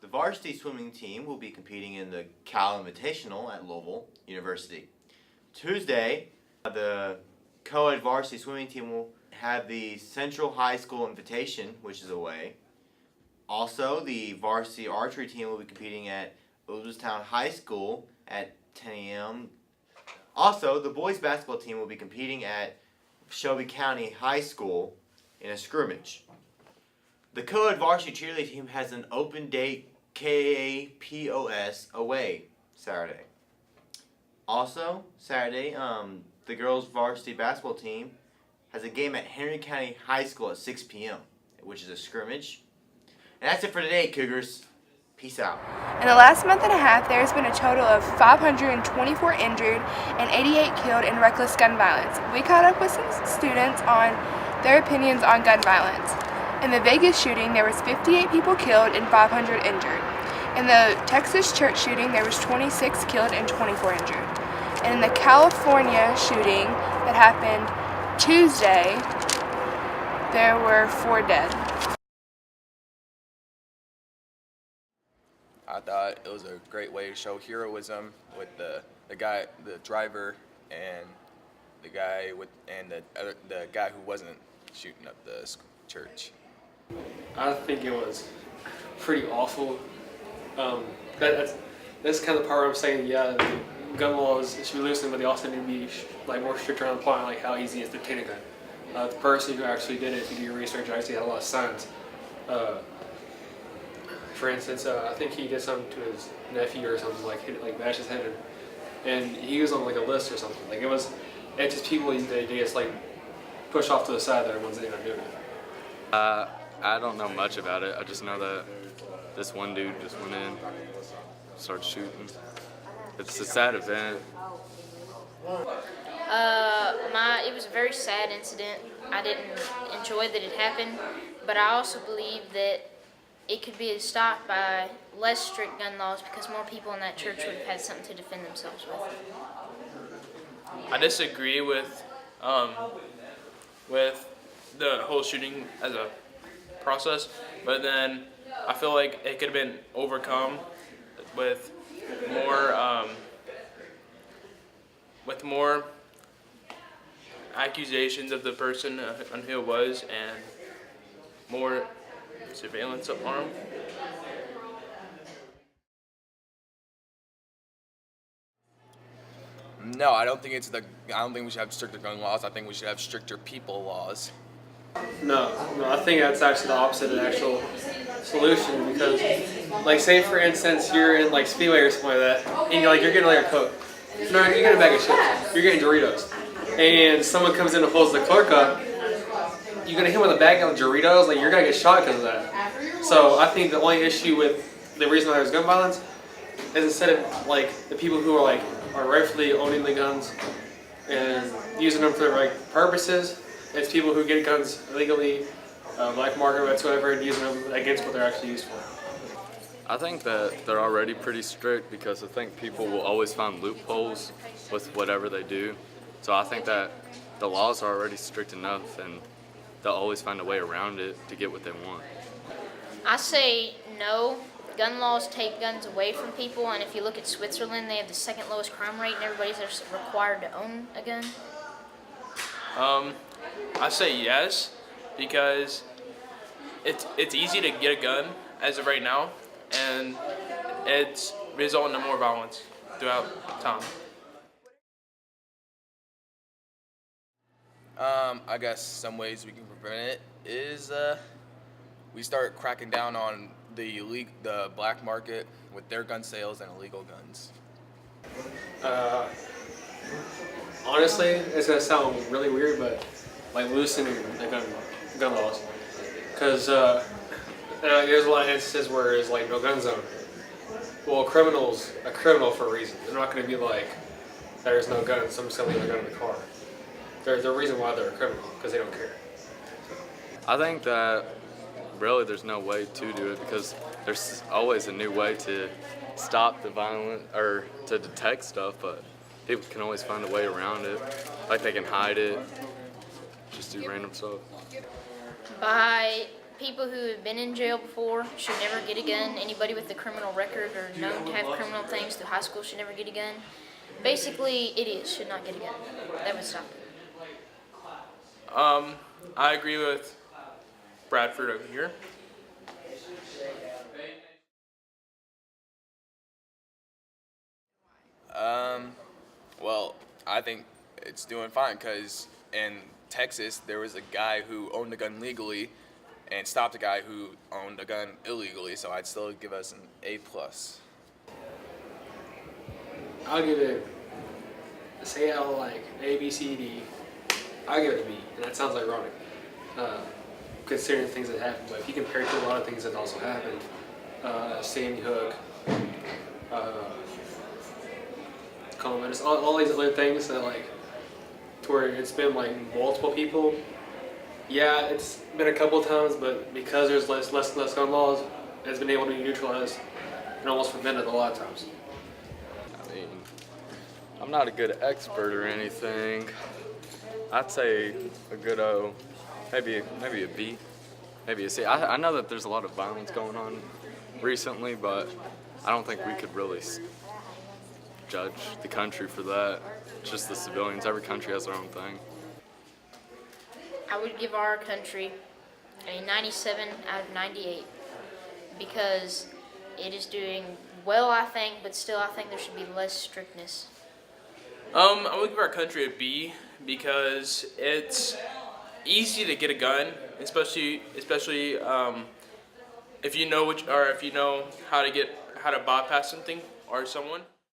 The varsity swimming team will be competing in the Cal Invitational at Louisville University. Tuesday, the co-ed varsity swimming team will have the Central High School Invitation, which is away. Also, the varsity archery team will be competing at Elizabethtown High School at 10 a.m. Also, the boys basketball team will be competing at Shelby County High School in a scrimmage. The co-ed varsity cheerleading team has an open date KAPOS away Saturday. Also, Saturday, the girls varsity basketball team has a game at Henry County High School at 6 p.m., which is a scrimmage. And that's it for today, Cougars. Peace out. In the last month and a half, there has been a total of 524 injured and 88 killed in reckless gun violence. We caught up with some students on their opinions on gun violence. In the Vegas shooting, there was 58 people killed and 500 injured. In the Texas church shooting, there was 26 killed and 24 injured. And in the California shooting that happened Tuesday, there were 4 dead. I thought it was a great way to show heroism with the driver, and the guy the guy who wasn't shooting up the church. I think it was pretty awful. That's kind of the part where I'm saying, yeah, the gun laws should be loosened, but they also need to be more stricter on applying how easy it is to obtain a gun. The person who actually did it, if you do your research, actually had a lot of signs. For instance, I think he did something to his nephew or something, bash his head in, and he was on a list or something. It's just people they just push off to the side that are ones that end up doing it. I don't know much about it. I just know that this one dude just went in, started shooting. It's a sad event. It was a very sad incident. I didn't enjoy that it happened, but I also believe that it could be stopped by less strict gun laws because more people in that church would have had something to defend themselves with. I disagree with the whole shooting as a process, but then I feel like it could have been overcome with more accusations of the person on who it was and more surveillance on him. No, I don't think we should have stricter gun laws. I think we should have stricter people laws. No, I think that's actually the opposite of the actual solution because, say for instance, you're in Speedway or something like that, and you're getting a Coke. No, you're getting a bag of chips. You're getting Doritos, and someone comes in and pulls the clerk up. You're gonna hit him with a bag of Doritos, you're gonna get shot because of that. So I think the only issue with the reason why there's gun violence is instead of the people who are rightfully owning the guns and using them for the right purposes, it's people who get guns illegally, black market, whatsoever, and using them against what they're actually used for. I think that they're already pretty strict because I think people will always find loopholes with whatever they do. So I think that the laws are already strict enough and they'll always find a way around it to get what they want. I say no. Gun laws take guns away from people, and if you look at Switzerland, they have the second lowest crime rate, and everybody's required to own a gun. I say yes because it's easy to get a gun as of right now, and it's resulting in more violence throughout time. I guess some ways we can prevent it is we start cracking down on the black market with their gun sales and illegal guns. Honestly, it's gonna sound really weird, but loosening the gun laws, because there's a lot of instances where it's no gun zone. Well, a criminal's a criminal for a reason. They're not gonna be there's no gun, so I'm just gonna leave the gun in the car. There's a reason why they're a criminal, because they don't care. I think that really there's no way to do it because there's always a new way to stop the violence or to detect stuff, but people can always find a way around it. They can hide it, just do random stuff. By people who have been in jail before should never get a gun. Anybody with a criminal record or known to have criminal things through high school should never get a gun. Basically, idiots should not get a gun. That would stop it. I agree with Bradford over here. Well, I think it's doing fine because in Texas there was a guy who owned a gun legally and stopped a guy who owned a gun illegally. So I'd still give us an A+. I'll give it, say out like A, B, C, D. I'll give it a B, and that sounds ironic, considering the things that happened. But if you compare it to a lot of things that also happened, Sandy Hook, Columbus, all these other things that like, to where it's been like multiple people. Yeah, it's been a couple of times, but because there's less and less gun laws, it's been able to be neutralized and almost prevented a lot of times. I mean, I'm not a good expert or anything. I'd say a good O, maybe a B, maybe a C. I know that there's a lot of violence going on recently, but I don't think we could really judge the country for that. Just the civilians. Every country has their own thing. I would give our country a 97 out of 98 because it is doing well, I think, but still I think there should be less strictness. I would give our country a B because it's easy to get a gun, especially if you know how to bypass something or someone.